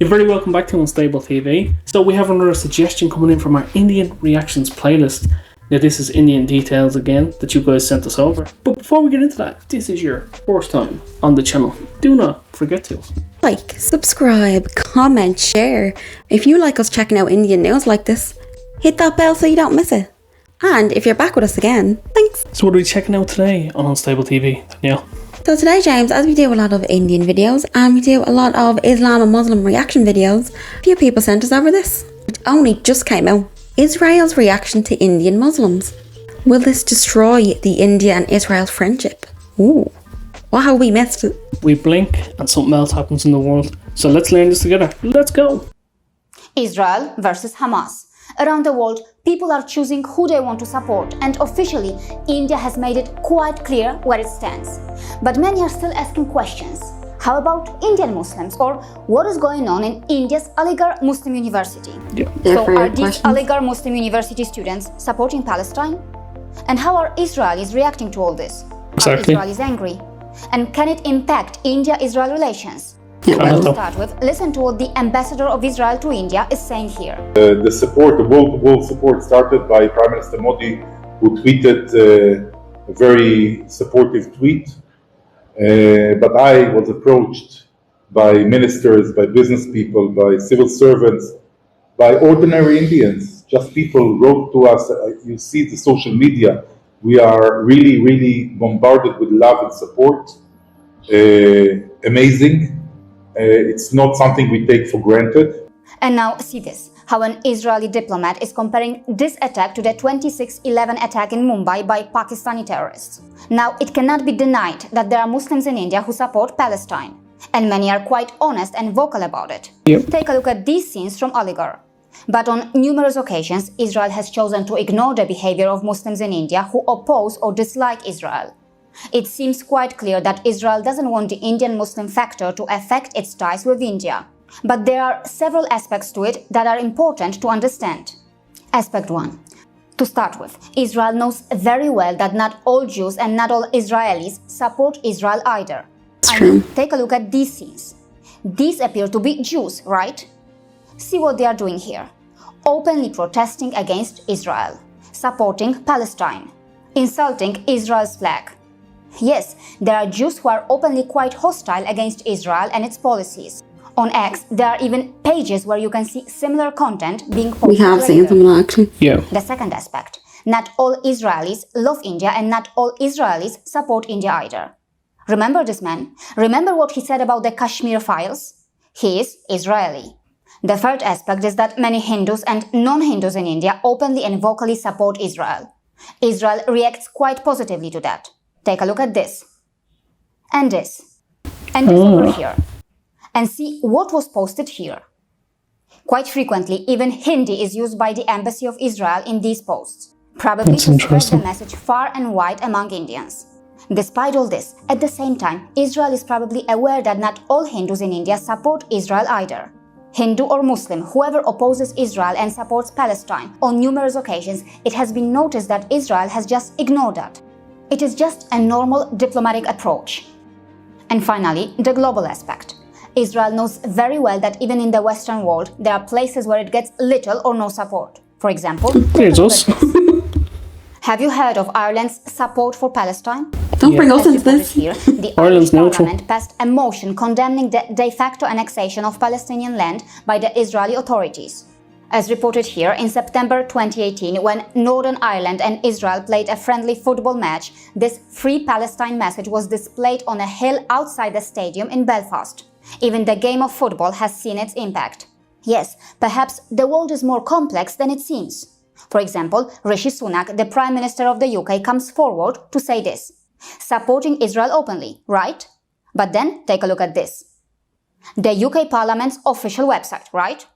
You're very welcome back to Unstable TV. So we have another suggestion coming in from our Indian Reactions playlist. Now this is Indian Details again that you guys sent us over. But before we get into that, if this is your first time on the channel, do not forget to like, subscribe, comment, share. If you like us checking out Indian news like this, hit that bell so you don't miss it. And if you're back with us again, thanks. So what are we checking out today on Unstable TV, Danielle? So today, James, as we do a lot of Indian videos and we do a lot of Islam and Muslim reaction videos, a few people sent us over this. It only just came out. Israel's reaction to Indian Muslims. Will this destroy the India and Israel friendship? Ooh, what have we missed? We blink and something else happens in the world. So let's learn this together. Let's go. Israel versus Hamas. Around the world, people are choosing who they want to support, and officially, India has made it quite clear where it stands. But many are still asking questions. How about Indian Muslims, or what is going on in India's Aligarh Muslim University? So are these Aligarh Muslim University students supporting Palestine? And how are Israelis reacting to all this? Exactly. Are Israelis angry? And can it impact India-Israel relations? Well, to start with, listen to what the ambassador of Israel to India is saying here. The support, the world support started by Prime Minister Modi, who tweeted a very supportive tweet. But I was approached by ministers, by business people, by civil servants, by ordinary Indians. Just people wrote to us. You see the social media. We are really bombarded with love and support. Amazing. It's not something we take for granted. And now see this, how an Israeli diplomat is comparing this attack to the 26/11 attack in Mumbai by Pakistani terrorists. Now, it cannot be denied that there are Muslims in India who support Palestine, and many are quite honest and vocal about it. Yep. Take a look at these scenes from Aligarh. But on numerous occasions, Israel has chosen to ignore the behavior of Muslims in India who oppose or dislike Israel. It seems quite clear that Israel doesn't want the Indian Muslim factor to affect its ties with India. But there are several aspects to it that are important to understand. Aspect 1. To start with, Israel knows very well that not all Jews and not all Israelis support Israel either. Take a look at these scenes. These appear to be Jews, right? See what they are doing here. Openly protesting against Israel, supporting Palestine, insulting Israel's flag. Yes, there are Jews who are openly quite hostile against Israel and its policies. On X, there are even pages where you can see similar content being posted. We have seen them actually. Yeah. The second aspect, not all Israelis love India and not all Israelis support India either. Remember this man? Remember what he said about the Kashmir files? He is Israeli. The third aspect is that many Hindus and non-Hindus in India openly and vocally support Israel. Israel reacts quite positively to that. Take a look at this. And this. And this over here. And see what was posted here. Quite frequently, even Hindi is used by the Embassy of Israel in these posts, probably to spread the message far and wide among Indians. Despite all this, at the same time, Israel is probably aware that not all Hindus in India support Israel either. Hindu or Muslim, whoever opposes Israel and supports Palestine, on numerous occasions, it has been noticed that Israel has just ignored that. It is just a normal diplomatic approach. And finally, the global aspect. Israel knows very well that even in the Western world, there are places where it gets little or no support. For example, have you heard of Ireland's support for Palestine? Don't bring us into this. Here, the Irish Parliament passed a motion condemning the de facto annexation of Palestinian land by the Israeli authorities. As reported here, in September 2018, when Northern Ireland and Israel played a friendly football match, this Free Palestine message was displayed on a hill outside the stadium in Belfast. Even the game of football has seen its impact. Yes, perhaps the world is more complex than it seems. For example, Rishi Sunak, the Prime Minister of the UK, comes forward to say this, supporting Israel openly, right? But then take a look at this. The UK Parliament's official website, right?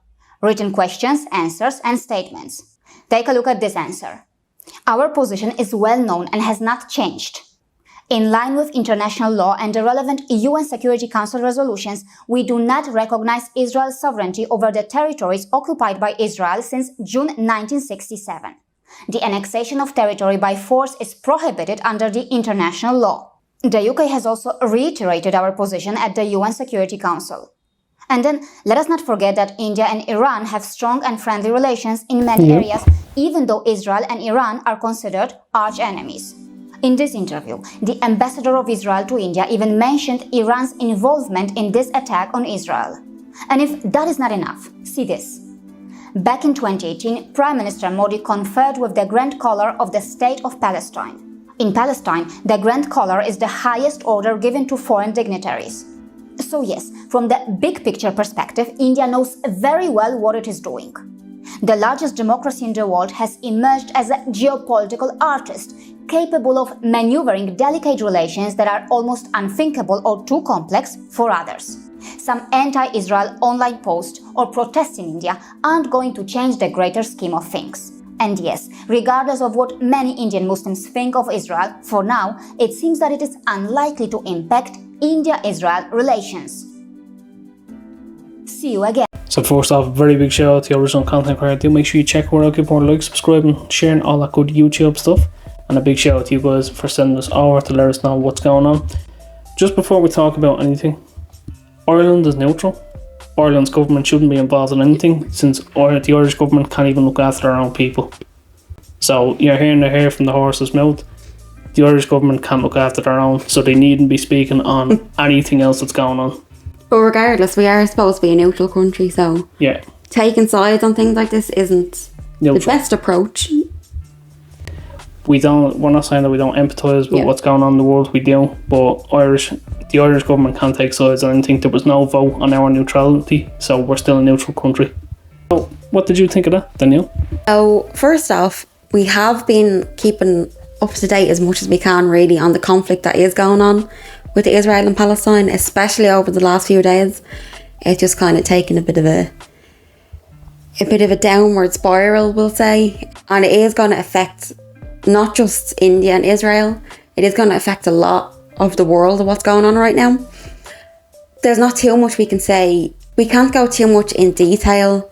Written questions, answers and statements. Take a look at this answer. Our position is well known and has not changed. In line with international law and the relevant UN Security Council resolutions, we do not recognize Israel's sovereignty over the territories occupied by Israel since June 1967. The annexation of territory by force is prohibited under the international law. The UK has also reiterated our position at the UN Security Council. And then let us not forget that India and Iran have strong and friendly relations in many areas, even though Israel and Iran are considered arch enemies. In this interview, the ambassador of Israel to India even mentioned Iran's involvement in this attack on Israel. And if that is not enough, see this. Back in 2018, Prime Minister Modi conferred with the Grand Collar of the State of Palestine. In Palestine, the Grand Collar is the highest order given to foreign dignitaries. So yes, from the big picture perspective, India knows very well what it is doing. The largest democracy in the world has emerged as a geopolitical artist, capable of maneuvering delicate relations that are almost unthinkable or too complex for others. Some anti-Israel online posts or protests in India aren't going to change the greater scheme of things. And yes, regardless of what many Indian Muslims think of Israel, for now, it seems that it is unlikely to impact India-Israel relations. See you again. So first off, very big shout out to the original content creator. Do make sure you check her out, give her a like, subscribing, sharing, all that good YouTube stuff. And a big shout out to you guys for sending us over to let us know what's going on. Just before we talk about anything, Ireland is neutral. Ireland's government shouldn't be involved in anything, since the Irish government can't even look after their own people. So you're hearing the hair from the horse's mouth. The Irish government can't look after their own, so they needn't be speaking on anything else that's going on. But regardless, we are supposed to be a neutral country, so yeah, taking sides on things like this isn't the best approach. We're not saying that we don't empathise with what's going on in the world, we do, but the Irish government can't take sides on anything. There was no vote on our neutrality, so we're still a neutral country. So what did you think of that, Danielle? So first off, we have been keeping up to date as much as we can really on the conflict that is going on with Israel and Palestine, especially over the last few days. It's just kind of taken a bit of a downward spiral, we'll say, and it is going to affect not just India and Israel, it is going to affect a lot of the world of what's going on right now. There's not too much we can say. We can't go too much in detail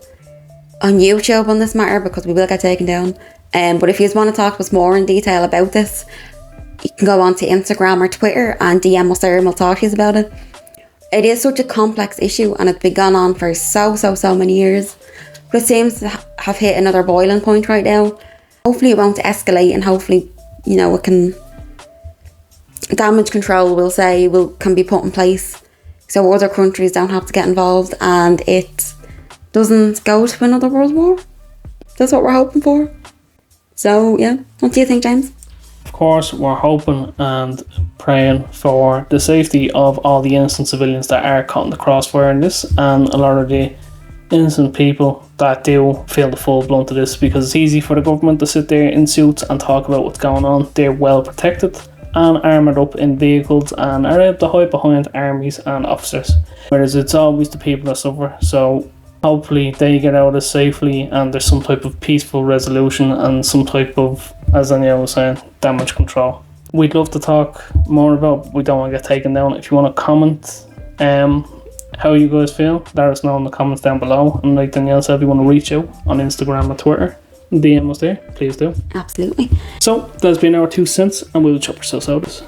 on YouTube on this matter because we will get taken down. But if you just want to talk to us more in detail about this, you can go on to Instagram or Twitter and DM us there and we'll talk to you about it. It is such a complex issue and it's been going on for so many years. But it seems to have hit another boiling point right now. Hopefully it won't escalate and hopefully, it can... damage control, we'll say, can be put in place so other countries don't have to get involved and it doesn't go to another world war. That's what we're hoping for. So, yeah. What do you think, James? Of course, we're hoping and praying for the safety of all the innocent civilians that are caught in the crossfire in this, and a lot of the innocent people that do feel the full blunt of this, because it's easy for the government to sit there in suits and talk about what's going on. They're well protected and armoured up in vehicles and are able to hide behind armies and officers, whereas it's always the people that suffer. So hopefully they get out of this safely and there's some type of peaceful resolution and some type of, as Danielle was saying, damage control. We'd love to talk more about, we don't want to get taken down. If you want to comment how you guys feel, let us know in the comments down below. And like Danielle said, if you want to reach out on Instagram or Twitter, DM us there, please do. Absolutely. So that's been our 2 cents and we'll chop ourselves out of this.